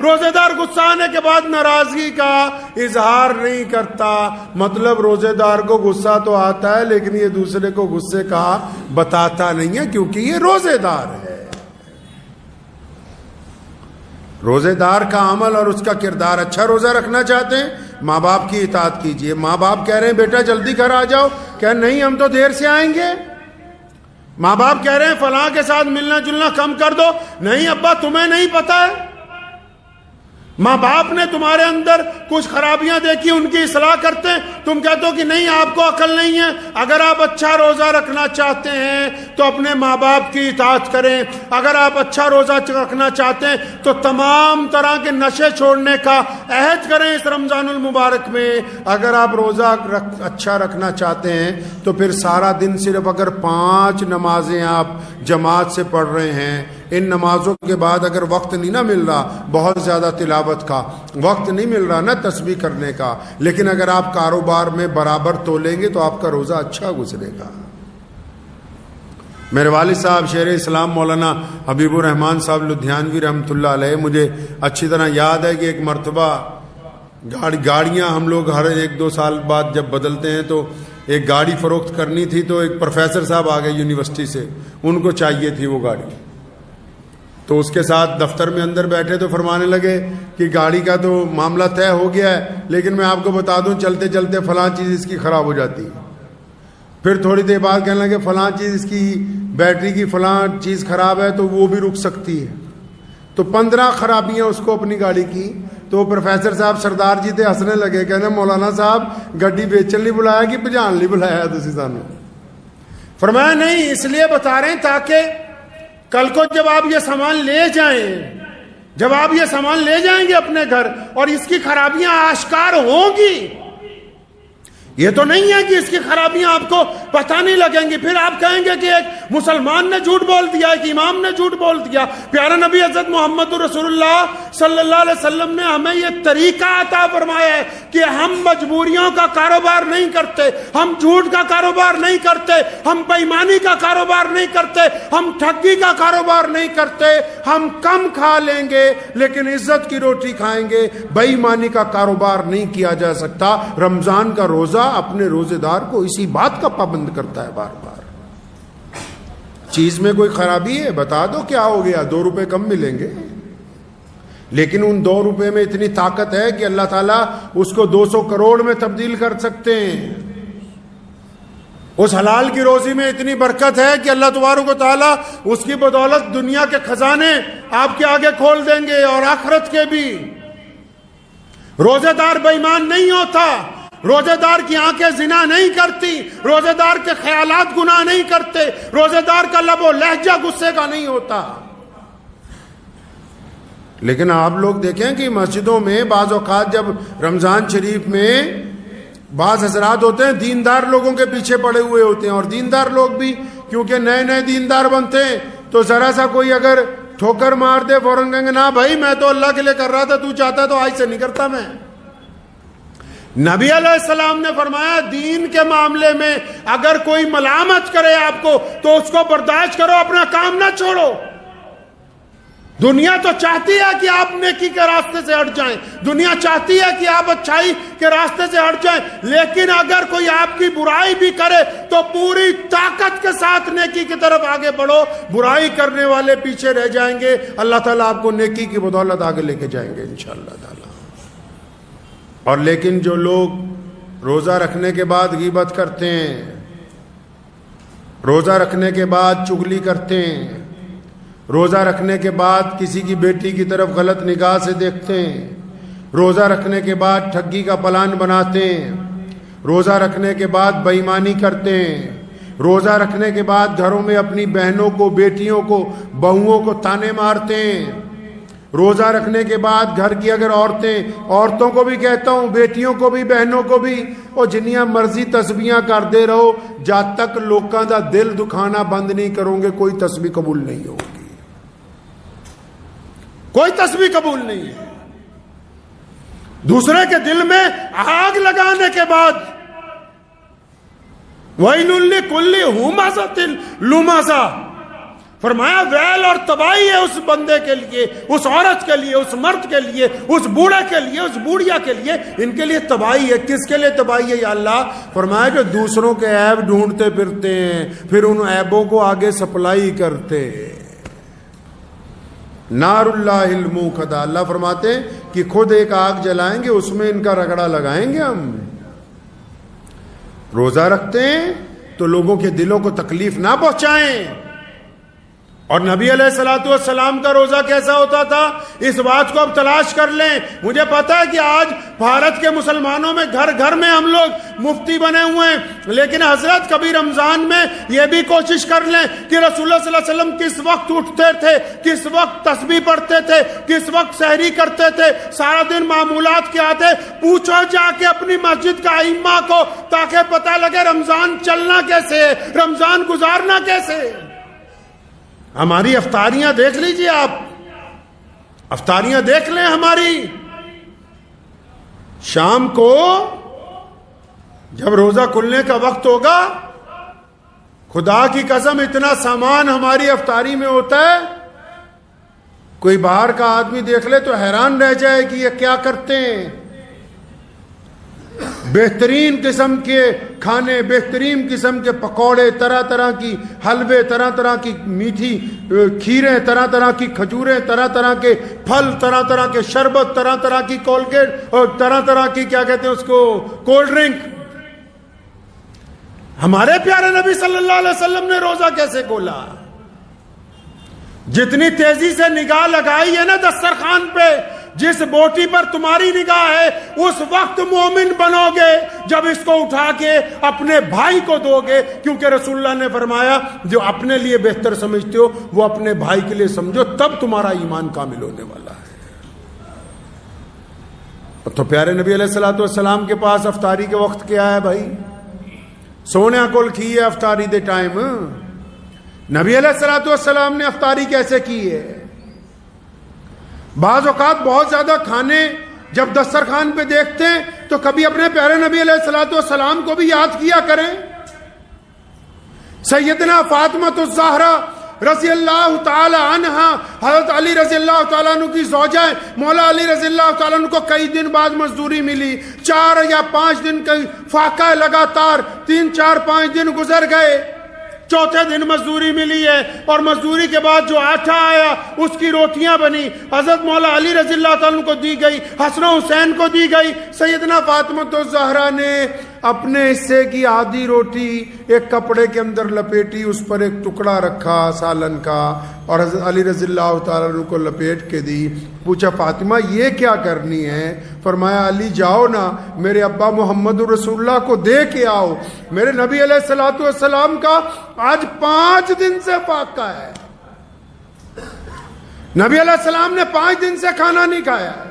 روزے دار غصہ آنے کے بعد ناراضگی کا اظہار نہیں کرتا. مطلب روزے دار کو غصہ تو آتا ہے لیکن یہ دوسرے کو غصے کا بتاتا نہیں ہے کیونکہ یہ روزے دار ہے. روزے دار کا عمل اور اس کا کردار اچھا. روزہ رکھنا چاہتے ہیں ماں باپ کی اطاعت کیجئے. ماں باپ کہہ رہے ہیں بیٹا جلدی گھر آ جاؤ, کہ نہیں ہم تو دیر سے آئیں گے. ماں باپ کہہ رہے ہیں فلاں کے ساتھ ملنا جلنا کم کر دو, نہیں ابا تمہیں نہیں پتا ہے. ماں باپ نے تمہارے اندر کچھ خرابیاں دیکھی, ان کی اصلاح کرتے ہیں, تم کہتے ہو کہ نہیں آپ کو عقل نہیں ہے. اگر آپ اچھا روزہ رکھنا چاہتے ہیں تو اپنے ماں باپ کی اطاعت کریں. اگر آپ اچھا روزہ رکھنا چاہتے ہیں تو تمام طرح کے نشے چھوڑنے کا عہد کریں اس رمضان المبارک میں. اگر آپ روزہ اچھا رکھنا چاہتے ہیں تو پھر سارا دن صرف اگر 5 نمازیں آپ جماعت سے پڑھ رہے ہیں, ان نمازوں کے بعد اگر وقت نہیں نہ مل رہا بہت زیادہ تلاوت کا, وقت نہیں مل رہا نا تسبیح کرنے کا, لیکن اگر آپ کاروبار میں برابر تولیں گے تو آپ کا روزہ اچھا گزرے گا. میرے والد صاحب شیخ اسلام مولانا حبیب الرحمان صاحب لدھیانوی رحمۃ اللہ علیہ, مجھے اچھی طرح یاد ہے کہ ایک مرتبہ گاڑیاں ہم لوگ ہر 1-2 سال بعد جب بدلتے ہیں تو ایک گاڑی فروخت کرنی تھی, تو ایک پروفیسر صاحب آ گئے یونیورسٹی سے, ان کو چاہیے تھی وہ گاڑی. تو اس کے ساتھ دفتر میں اندر بیٹھے تو فرمانے لگے کہ گاڑی کا تو معاملہ طے ہو گیا ہے, لیکن میں آپ کو بتا دوں چلتے چلتے فلاں چیز اس کی خراب ہو جاتی ہے. پھر تھوڑی دیر بعد کہنے لگے فلاں چیز اس کی بیٹری کی فلاں چیز خراب ہے تو وہ بھی رک سکتی ہے. تو 15 خرابیاں اس کو اپنی گاڑی کی. تو پروفیسر صاحب سردار جی تھے, ہنسنے لگے, کہنے مولانا صاحب گڈی بیچن نہیں بلایا کہ بجان نہیں بلایا تسی سانو. فرمایا نہیں اس لیے بتا رہے ہیں تاکہ کل کو جب آپ یہ سامان لے جائیں, جب آپ یہ سامان لے جائیں گے اپنے گھر اور اس کی خرابیاں آشکار ہوں گی, یہ تو نہیں ہے کہ اس کی خرابیاں آپ کو پتہ نہیں لگیں گی. پھر آپ کہیں گے کہ ایک مسلمان نے جھوٹ بول دیا, ایک امام نے جھوٹ بول دیا. پیارا نبی حضرت محمد رسول اللہ صلی اللہ علیہ وسلم نے ہمیں یہ طریقہ عطا فرمایا ہے کہ ہم مجبوریوں کا کاروبار نہیں کرتے, ہم جھوٹ کا کاروبار نہیں کرتے, ہم بے ایمانی کا کاروبار نہیں کرتے, ہم ٹھگی کا کاروبار نہیں کرتے. ہم کم کھا لیں گے لیکن عزت کی روٹی کھائیں گے. بے ایمانی کا کاروبار نہیں کیا جا سکتا. رمضان کا روزہ اپنے روزے دار کو اسی بات کا پابند کرتا ہے. بار بار چیز میں کوئی خرابی ہے بتا دو, کیا ہو گیا, 2 روپے کم ملیں گے, لیکن ان 2 روپے میں اتنی طاقت ہے کہ اللہ تعالیٰ اس کو 200 کروڑ میں تبدیل کر سکتے ہیں. اس حلال کی روزی میں اتنی برکت ہے کہ اللہ تبارک و تعالیٰ اس کی بدولت دنیا کے خزانے آپ کے آگے کھول دیں گے اور آخرت کے بھی. روزے دار بے ایمان نہیں ہوتا, روزے دار کی آنکھیں زنا نہیں کرتی, روزے دار کے خیالات گناہ نہیں کرتے, روزے دار کا لب و لہجہ غصے کا نہیں ہوتا. لیکن آپ لوگ دیکھیں کہ مسجدوں میں بعض اوقات جب رمضان شریف میں بعض حضرات ہوتے ہیں دیندار لوگوں کے پیچھے پڑے ہوئے ہوتے ہیں, اور دیندار لوگ بھی کیونکہ نئے نئے دیندار بنتے ہیں تو ذرا سا کوئی اگر ٹھوکر مار دے فوراً کہیں گے نا بھائی میں تو اللہ کے لیے کر رہا تھا, تو چاہتا ہے تو آج سے نہیں کرتا میں. نبی علیہ السلام نے فرمایا دین کے معاملے میں اگر کوئی ملامت کرے آپ کو تو اس کو برداشت کرو, اپنا کام نہ چھوڑو. دنیا تو چاہتی ہے کہ آپ نیکی کے راستے سے ہٹ جائیں, دنیا چاہتی ہے کہ آپ اچھائی کے راستے سے ہٹ جائیں, لیکن اگر کوئی آپ کی برائی بھی کرے تو پوری طاقت کے ساتھ نیکی کی طرف آگے بڑھو. برائی کرنے والے پیچھے رہ جائیں گے, اللہ تعالیٰ آپ کو نیکی کی بدولت آگے لے کے جائیں گے انشاءاللہ تعالیٰ. اور لیکن جو لوگ روزہ رکھنے کے بعد غیبت کرتے ہیں, روزہ رکھنے کے بعد چغلی کرتے ہیں, روزہ رکھنے کے بعد کسی کی بیٹی کی طرف غلط نگاہ سے دیکھتے ہیں, روزہ رکھنے کے بعد ٹھگی کا پلان بناتے ہیں, روزہ رکھنے کے بعد بے ایمانی کرتے ہیں, روزہ رکھنے کے بعد گھروں میں اپنی بہنوں کو, بیٹیوں کو, بہوؤں کو تانے مارتے ہیں, روزہ رکھنے کے بعد گھر کی اگر عورتوں کو بھی کہتا ہوں, بیٹیوں کو بھی, بہنوں کو بھی, اور جنیاں مرضی تسبیحاں کرتے رہو, جب تک لوگوں کا دل دکھانا بند نہیں کرو گے کوئی تسبیح قبول نہیں ہوگی, کوئی تسبیح قبول نہیں ہے. دوسرے کے دل میں آگ لگانے کے بعد وَيْلٌ لِكُلِّ هُمَزَةٍ لُمَزَةٍ, فرمایا ویل اور تباہی ہے اس بندے کے لیے، اس عورت کے لیے، اس مرد کے لیے، اس بوڑھے کے لیے، اس بوڑھیا کے لیے، ان کے لیے تباہی ہے۔ کس کے لیے تباہی ہے یا اللہ؟ فرمایا جو دوسروں کے عیب ڈھونڈتے پھرتے ہیں پھر ان عیبوں کو آگے سپلائی کرتے۔ نار اللہ الموقدہ، اللہ فرماتے ہیں کہ خود ایک آگ جلائیں گے، اس میں ان کا رگڑا لگائیں گے ہم۔ روزہ رکھتے ہیں تو لوگوں کے دلوں کو تکلیف نہ پہنچائیں۔ اور نبی علیہ الصلوۃ والسلام کا روزہ کیسا ہوتا تھا، اس بات کو اب تلاش کر لیں۔ مجھے پتا ہے کہ آج بھارت کے مسلمانوں میں گھر گھر میں ہم لوگ مفتی بنے ہوئے ہیں، لیکن حضرت کبھی رمضان میں یہ بھی کوشش کر لیں کہ رسول اللہ صلی اللہ علیہ وسلم کس وقت اٹھتے تھے، کس وقت تسبیح پڑھتے تھے، کس وقت سحری کرتے تھے، سارا دن معمولات کیا تھے، پوچھو جا کے اپنی مسجد کا ائمہ کو، تاکہ پتہ لگے رمضان چلنا کیسے ہے، رمضان گزارنا کیسے ہے۔ ہماری افطاریاں دیکھ لیجئے، آپ افطاریاں دیکھ لیں ہماری۔ شام کو جب روزہ کھلنے کا وقت ہوگا، خدا کی قسم اتنا سامان ہماری افطاری میں ہوتا ہے، کوئی باہر کا آدمی دیکھ لے تو حیران رہ جائے کہ یہ کیا کرتے ہیں۔ بہترین قسم کے کھانے، بہترین قسم کے پکوڑے، طرح طرح کی حلوے، طرح طرح کی میٹھی کھیریں، طرح طرح کی کھجوریں، طرح طرح کے پھل، طرح طرح کے شربت، طرح طرح کی کولگیٹ اور طرح طرح کی کیا کہتے ہیں اس کو، کولڈ ڈرنک۔ ہمارے پیارے نبی صلی اللہ علیہ وسلم نے روزہ کیسے کھولا؟ جتنی تیزی سے نگاہ لگائی ہے نا دسترخوان پہ، جس بوٹی پر تمہاری نگاہ ہے اس وقت مومن بنو گے جب اس کو اٹھا کے اپنے بھائی کو دو گے، کیونکہ رسول اللہ نے فرمایا جو اپنے لیے بہتر سمجھتے ہو وہ اپنے بھائی کے لیے سمجھو، تب تمہارا ایمان کامل ہونے والا ہے۔ تو پیارے نبی علیہ الصلوۃ والسلام کے پاس افطاری کے وقت کیا ہے بھائی؟ سونے کول کی ہے افطاری دے ٹائم۔ نبی علیہ الصلوۃ والسلام نے افطاری کیسے کی ہے؟ بعض اوقات بہت زیادہ کھانے جب دسترخوان پہ دیکھتے ہیں تو کبھی اپنے پیارے نبی علیہ الصلوۃ والسلام کو بھی یاد کیا کریں۔ سیدنا فاطمہ الزہرا رضی اللہ تعالی عنہا، حضرت علی رضی اللہ تعالیٰ عنہ کی زوجہ، مولا علی رضی اللہ تعالیٰ عنہ کو کئی دن بعد مزدوری ملی، 4 یا 5 دن کا فاقہ لگاتار، 3 4 5 دن گزر گئے، چوتھے دن مزدوری ملی ہے، اور مزدوری کے بعد جو آٹا آیا اس کی روٹیاں بنی، حضرت مولا علی رضی اللہ تعالیٰ کو دی گئی، حسن و حسین کو دی گئی۔ سیدنا فاطمہ الزہرا نے اپنے حصے کی آدھی روٹی ایک کپڑے کے اندر لپیٹی، اس پر ایک ٹکڑا رکھا سالن کا، اور حضرت علی رضی اللہ تعالیٰ عنہ کو لپیٹ کے دی۔ پوچھا فاطمہ یہ کیا کرنی ہے؟ فرمایا علی جاؤ نا میرے ابا محمد رسول اللہ کو دے کے آؤ، میرے نبی علیہ الصلوۃ والسلام کا آج 5 دن سے فاقہ ہے، نبی علیہ السلام نے 5 دن سے کھانا نہیں کھایا ہے۔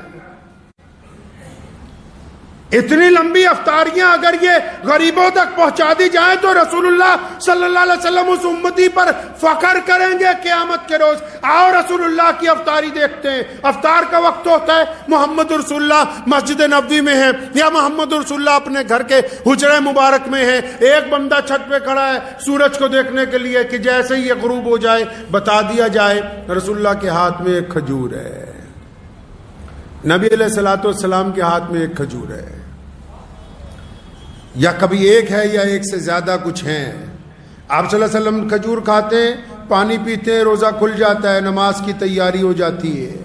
اتنی لمبی افطاریاں اگر یہ غریبوں تک پہنچا دی جائیں تو رسول اللہ صلی اللہ علیہ وسلم اس امتی پر فخر کریں گے قیامت کے روز۔ آؤ رسول اللہ کی افطاری دیکھتے ہیں۔ افطار کا وقت ہوتا ہے، محمد رسول اللہ مسجد نبوی میں ہے یا محمد رسول اللہ اپنے گھر کے حجرے مبارک میں ہے، ایک بندہ چھت پہ کھڑا ہے سورج کو دیکھنے کے لیے کہ جیسے ہی یہ غروب ہو جائے بتا دیا جائے رسول اللہ کے ہاتھ میں ایک کھجور ہے، نبی علیہ الصلوۃ والسلام کے ہاتھ میں ایک کھجور ہے، یا کبھی ایک ہے یا ایک سے زیادہ کچھ ہیں۔ آپ صلی اللہ علیہ وسلم کھجور کھاتے ہیں، پانی پیتے ہیں، روزہ کھل جاتا ہے، نماز کی تیاری ہو جاتی ہے۔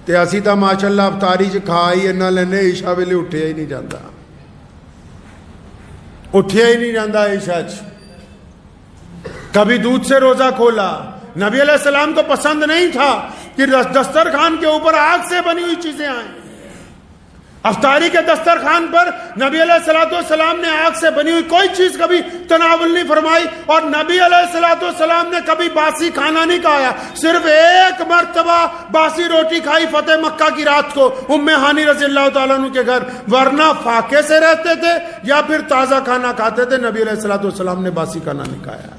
تے اسی تا ماشاءاللہ افطاری چ کھائی نہ لینے عشاء ویلے اٹھیا ہی نہیں جاتا، اٹھیا ہی نہیں جاتا عشاء چ۔ کبھی دودھ سے روزہ کھولا، نبی علیہ السلام کو پسند نہیں تھا کہ دسترخوان کے اوپر آگ سے بنی ہوئی چیزیں آئیں۔ افطاری کے دسترخوان پر نبی علیہ الصلوۃ والسلام نے آگ سے بنی ہوئی کوئی چیز کبھی تناول نہیں فرمائی، اور نبی علیہ الصلوۃ والسلام نے کبھی باسی کھانا نہیں کھایا۔ صرف ایک مرتبہ باسی روٹی کھائی فتح مکہ کی رات کو ام ہانی رضی اللہ تعالیٰ عنہ کے گھر، ورنہ فاقے سے رہتے تھے یا پھر تازہ کھانا کھاتے تھے۔ نبی علیہ الصلوۃ والسلام نے باسی کھانا نہیں کھایا۔